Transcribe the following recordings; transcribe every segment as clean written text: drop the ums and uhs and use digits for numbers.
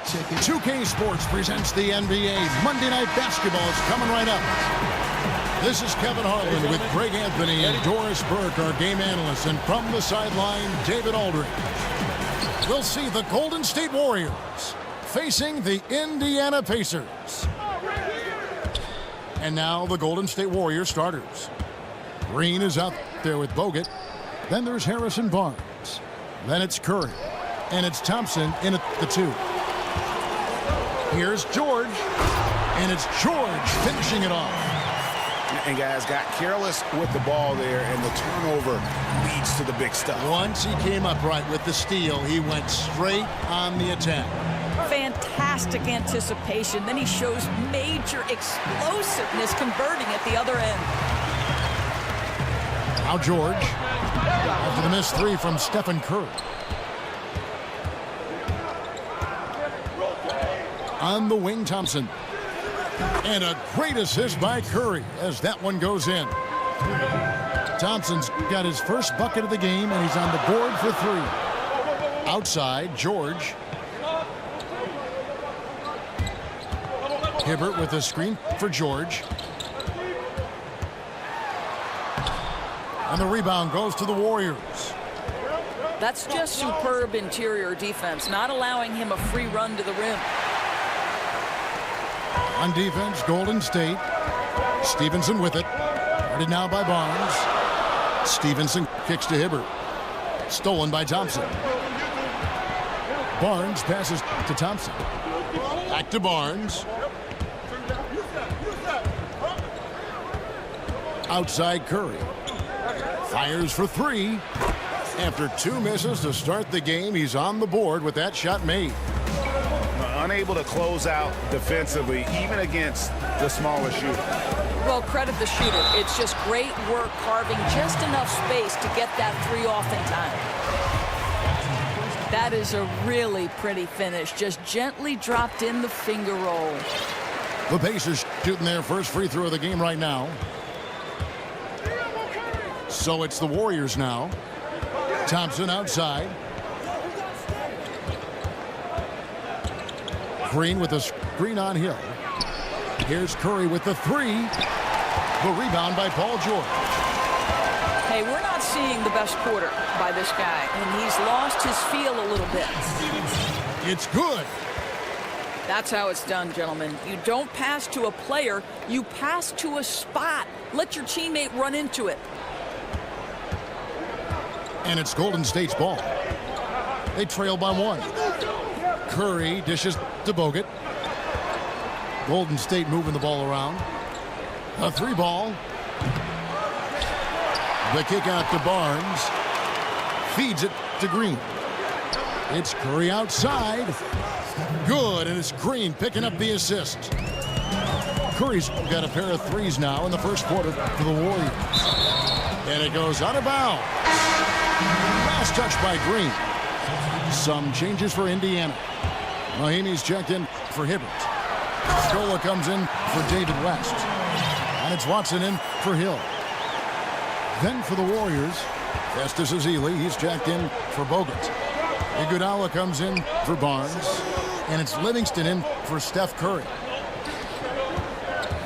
2K Sports presents the NBA. Monday Night Basketball is coming right up. This is Kevin Harlan with Greg Anthony and Doris Burke, our game analysts. And from the sideline, David Aldridge. We'll see the Golden State Warriors facing the Indiana Pacers. And now the Golden State Warriors starters. Green is out there with Bogut. Then there's Harrison Barnes. Then it's Curry. And it's Thompson in at the 2. Here's George. And it's George finishing it off. And guys got careless with the ball there, and the turnover leads to the big stuff. Once he came upright with the steal, he went straight on the attack. Fantastic anticipation. Then he shows major explosiveness converting at the other end. Now George, after the missed 3 from Stephen Curry. On the wing, Thompson. And a great assist by Curry as that one goes in. Thompson's got his first bucket of the game, and he's on the board for 3. Outside, George. Hibbert with a screen for George. And the rebound goes to the Warriors. That's just superb interior defense, not allowing him a free run to the rim. On defense, Golden State. Stevenson with it. Guarded now by Barnes. Stevenson kicks to Hibbert. Stolen by Thompson. Barnes passes to Thompson. Back to Barnes. Outside Curry. Fires for 3. After 2 misses to start the game, he's on the board with that shot made. Unable to close out defensively, even against the smaller shooter. Well, credit the shooter. It's just great work carving just enough space to get that 3 off in time. That is a really pretty finish. Just gently dropped in the finger roll. The Pacers shooting their first free throw of the game right now. So it's the Warriors now. Thompson outside. Green with a screen on Hill. Here's Curry with the 3. The rebound by Paul George. Hey, we're not seeing the best quarter by this guy, and he's lost his feel a little bit. It's good. That's how it's done, gentlemen. You don't pass to a player, you pass to a spot. Let your teammate run into it. And it's Golden State's ball. They trail by 1. Curry dishes to Bogut. Golden State moving the ball around. A 3 ball. The kick out to Barnes. Feeds it to Green. It's Curry outside. Good, and it's Green picking up the assist. Curry's got a pair of 3s now in the first quarter for the Warriors. And it goes out of bounds. Last touch by Green. Some changes for Indiana. Mahinmi's checked in for Hibbert. Scola comes in for David West. And it's Watson in for Hill. Then for the Warriors, Festus Ezeli. He's checked in for Bogut. Iguodala comes in for Barnes. And it's Livingston in for Steph Curry.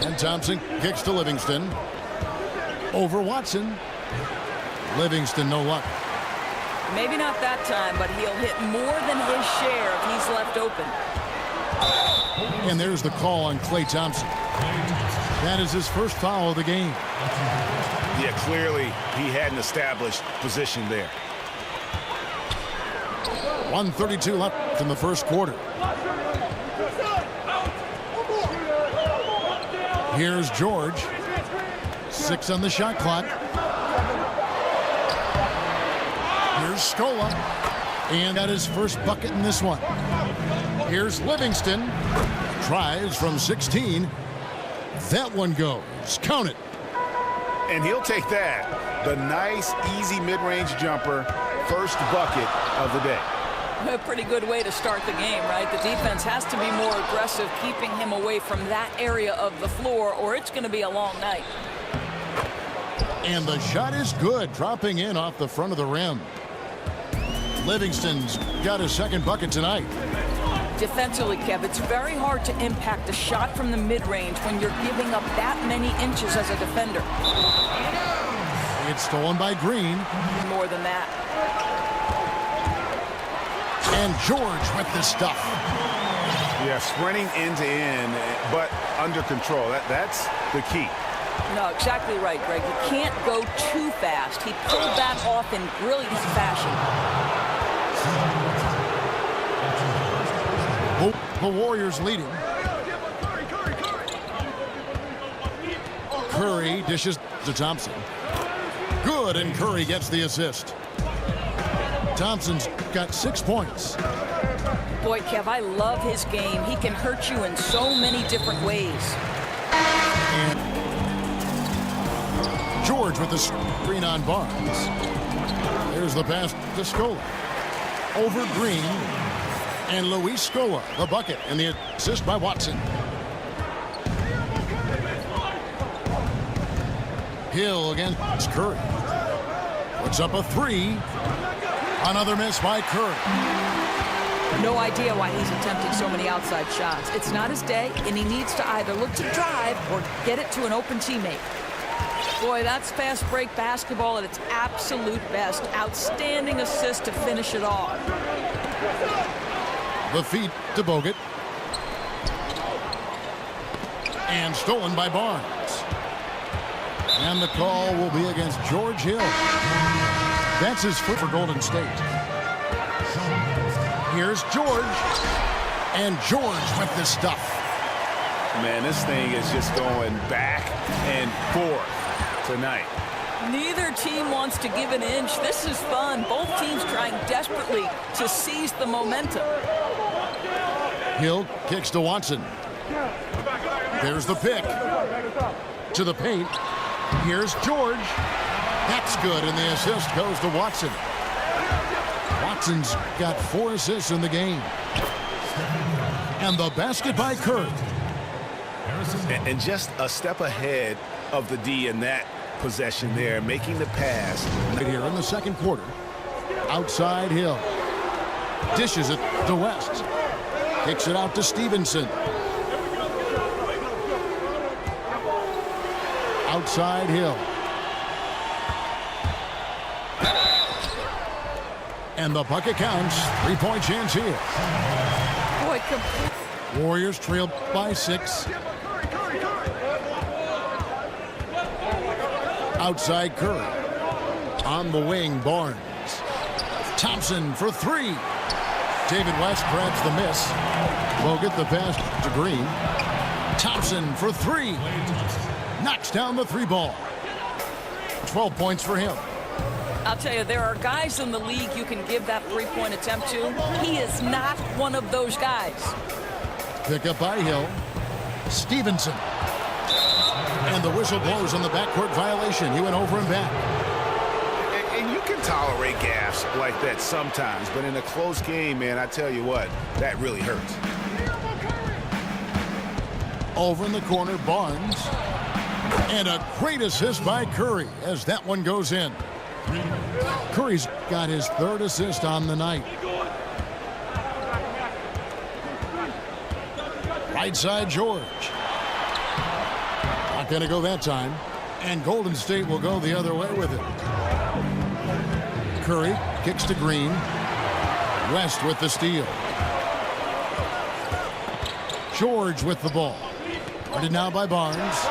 And Thompson kicks to Livingston. Over Watson. Livingston, no luck. Maybe not that time, but he'll hit more than his share if he's left open. And there's the call on Klay Thompson. That is his first foul of the game. Yeah, clearly he had an established position there. 1:32 left in the first quarter. Here's George. 6 on the shot clock. Here's Scola. And got his first bucket in this one. Here's Livingston. Tries from 16. That one goes. Count it. And he'll take that. The nice, easy mid-range jumper. First bucket of the day. A pretty good way to start the game, right? The defense has to be more aggressive, keeping him away from that area of the floor, or it's going to be a long night. And the shot is good, dropping in off the front of the rim. Livingston's got his second bucket tonight. Defensively, Kev, it's very hard to impact a shot from the mid-range when you're giving up that many inches as a defender. It's stolen by Green. More than that. And George with the stuff. Yeah, sprinting end to end, but under control. That's the key. No, exactly right, Greg. You can't go too fast. He pulled that off in brilliant fashion. The Warriors leading. Curry dishes to Thompson. Good, and Curry gets the assist. Thompson's got 6 points. Boy, Kev, I love his game. He can hurt you in so many different ways. And George with the screen on Barnes. There's the pass to Scola. Over Green. And Luis Scola, the bucket, and the assist by Watson. Hill against Curry. Puts up a three. Another miss by Curry. No idea why he's attempting so many outside shots. It's not his day, and he needs to either look to drive or get it to an open teammate. Boy, that's fast break basketball at its absolute best. Outstanding assist to finish it off. The feed to Bogut. And stolen by Barnes. And the call will be against George Hill. That's his foot for Golden State. Here's George. And George with the stuff. Man, this thing is just going back and forth tonight. Neither team wants to give an inch. This is fun. Both teams trying desperately to seize the momentum. Hill kicks to Watson. There's the pick. To the paint. Here's George. That's good, and the assist goes to Watson. Watson's got 4 assists in the game. And the basket by Curry. And just a step ahead of the D in that possession there, making the pass. Right here in the second quarter. Outside Hill. Dishes it to West. Kicks it out to Stevenson. Outside Hill. And the bucket counts. 3-point chance here. Boy, Warriors trail by 6. Outside Curry. On the wing, Barnes. Thompson for 3. David West grabs the miss. Bogut the pass to Green. Thompson for 3. Knocks down the 3 ball. 12 points for him. I'll tell you, there are guys in the league you can give that 3-point attempt to. He is not one of those guys. Pick up by Hill. Stevenson. And the whistle blows on the backcourt violation. He went over and back. And you can tolerate gaffes like that sometimes, but in a close game, man, I tell you what, that really hurts. Over in the corner, Barnes. And a great assist by Curry as that one goes in. Curry's got his 3rd assist on the night. Right side, George. Not going to go that time. And Golden State will go the other way with it. Curry kicks to Green. West with the steal. George with the ball. Guarded now by Barnes.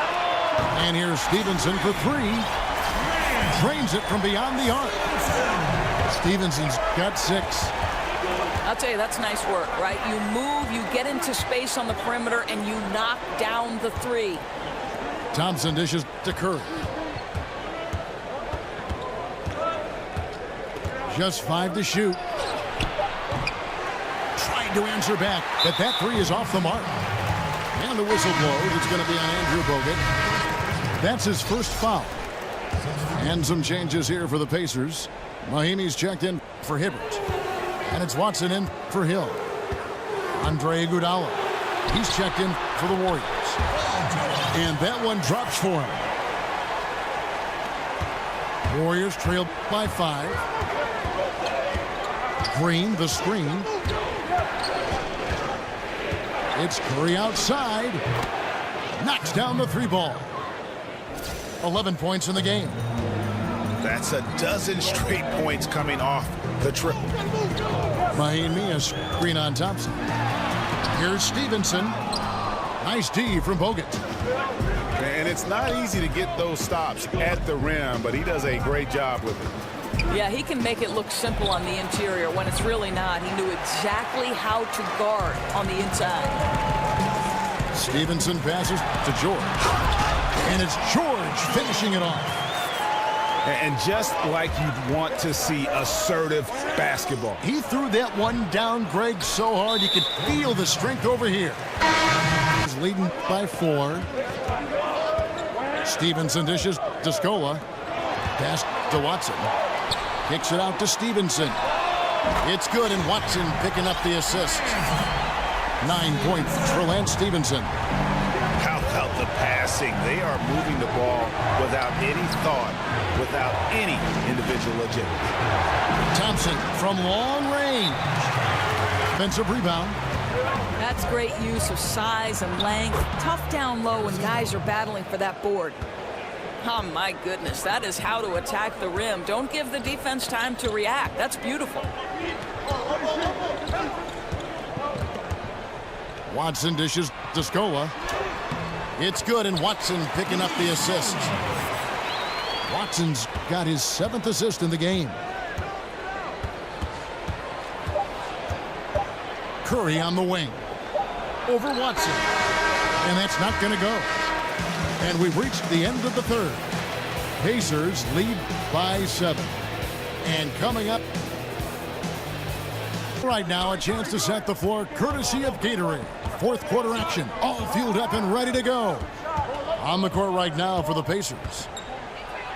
And here's Stevenson for 3. Drains it from beyond the arc. Stevenson's got 6. I'll tell you, that's nice work, right? You move, you get into space on the perimeter, and you knock down the 3. Thompson dishes to Curry. Just 5 to shoot. Trying to answer back, but that 3 is off the mark. And the whistle blows. It's going to be on Andrew Bogut. That's his first foul. And some changes here for the Pacers. Mahimi's checked in for Hibbert. And it's Watson in for Hill. Andre Iguodala. He's checked in for the Warriors. And that one drops for him. Warriors trail by 5. Green, the screen. It's Curry outside. Knocks down the three ball. 11 points in the game. That's a dozen straight points coming off the triple. Mahimi, a screen on Thompson. Here's Stevenson. Nice D from Bogut. And it's not easy to get those stops at the rim, but he does a great job with it. Yeah, he can make it look simple on the interior when it's really not. He knew exactly how to guard on the inside. Stevenson passes to George. And it's George finishing it off. And just like you'd want to see assertive basketball. He threw that one down, Greg, so hard you could feel the strength over here. He's leading by 4. Stevenson dishes to Scola. Pass to Watson. Kicks it out to Stevenson. It's good, and Watson picking up the assist. 9 points for Lance Stevenson. How about the passing? They are moving the ball without any thought, without any individual agenda. Thompson from long range. Offensive rebound. That's great use of size and length. Tough down low when guys are battling for that board. Oh, my goodness. That is how to attack the rim. Don't give the defense time to react. That's beautiful. Watson dishes to Scola. It's good, and Watson picking up the assist. Watson's got his 7th assist in the game. Curry on the wing. Over Watson. And that's not going to go. And we've reached the end of the third. Pacers lead by 7. And coming up right now, a chance to set the floor courtesy of Gatorade. Fourth quarter action, all fueled up and ready to go. On the court right now for the Pacers.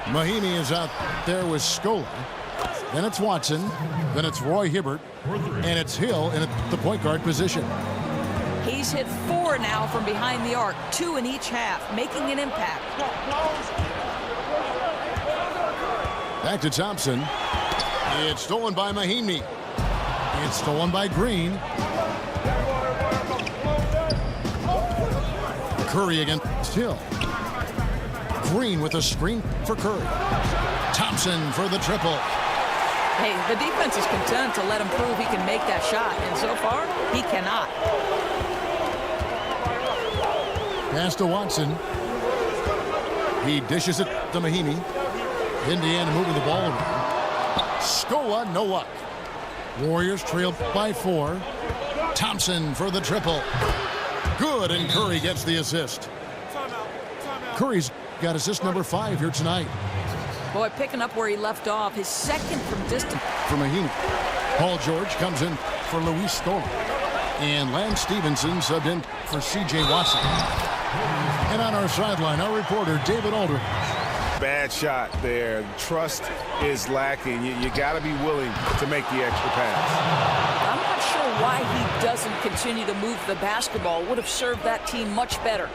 Mahimi is out there with Scola. Then it's Watson. Then it's Roy Hibbert. And it's Hill in the point guard position. He's hit 4 now from behind the arc, 2 in each half, making an impact. Back to Thompson. It's stolen by Mahimi. It's stolen by Green. Curry against Hill. Green with a screen for Curry. Thompson for the triple. Hey, the defense is content to let him prove he can make that shot, and so far, he cannot. Pass to Watson. He dishes it to Mahimi. Indiana moving the ball around. Scola, no luck. Warriors trailed by 4. Thompson for the triple. Good, and Curry gets the assist. Curry's got assist number 5 here tonight. Boy, picking up where he left off, his 2nd from distance. For Mahimi. Paul George comes in for Luis Scola. And Lance Stevenson subbed in for C.J. Watson. And on our sideline, our reporter, David Aldridge. Bad shot there. Trust is lacking. You got to be willing to make the extra pass. I'm not sure why he doesn't continue to move the basketball. Would have served that team much better.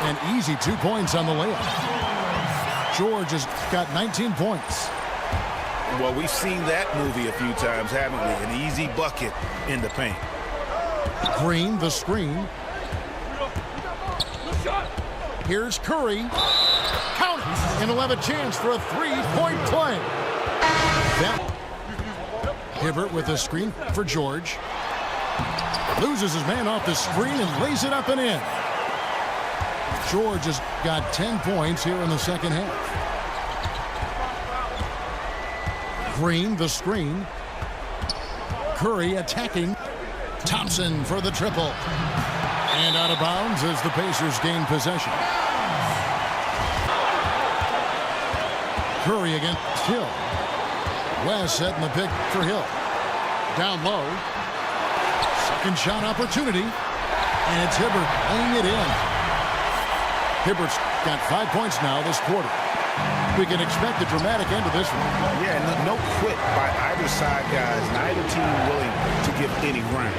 An easy 2 points on the layup. George has got 19 points. Well, we've seen that movie a few times, haven't we? An easy bucket in the paint. Green, the screen. Here's Curry. Count it. And he'll have a chance for a 3-point play. Hibbert with a screen for George. Loses his man off the screen and lays it up and in. George has got 10 points here in the second half. Green, the screen. Curry attacking. Thompson for the triple. And out of bounds as the Pacers gain possession. Curry against Hill. West setting the pick for Hill. Down low. Second shot opportunity. And it's Hibbert laying it in. Hibbert's got 5 points now this quarter. We can expect a dramatic end to this one. Yeah, no quit by either side, guys. Neither team willing to give any ground.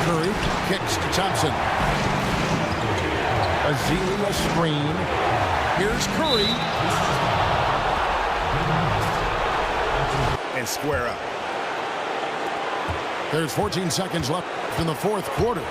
Curry kicks to Thompson. Azealia screen. Here's Curry. and square up. There's 14 seconds left in the fourth quarter.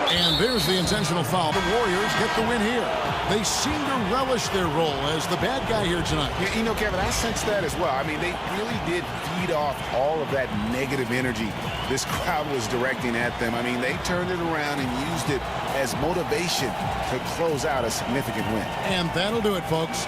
And there's the intentional foul. The Warriors get the win here. They seem to relish their role as the bad guy here tonight. You know, Kevin, I sense that as well. I mean, they really did feed off all of that negative energy this crowd was directing at them. I mean, they turned it around and used it as motivation to close out a significant win. And that'll do it, folks.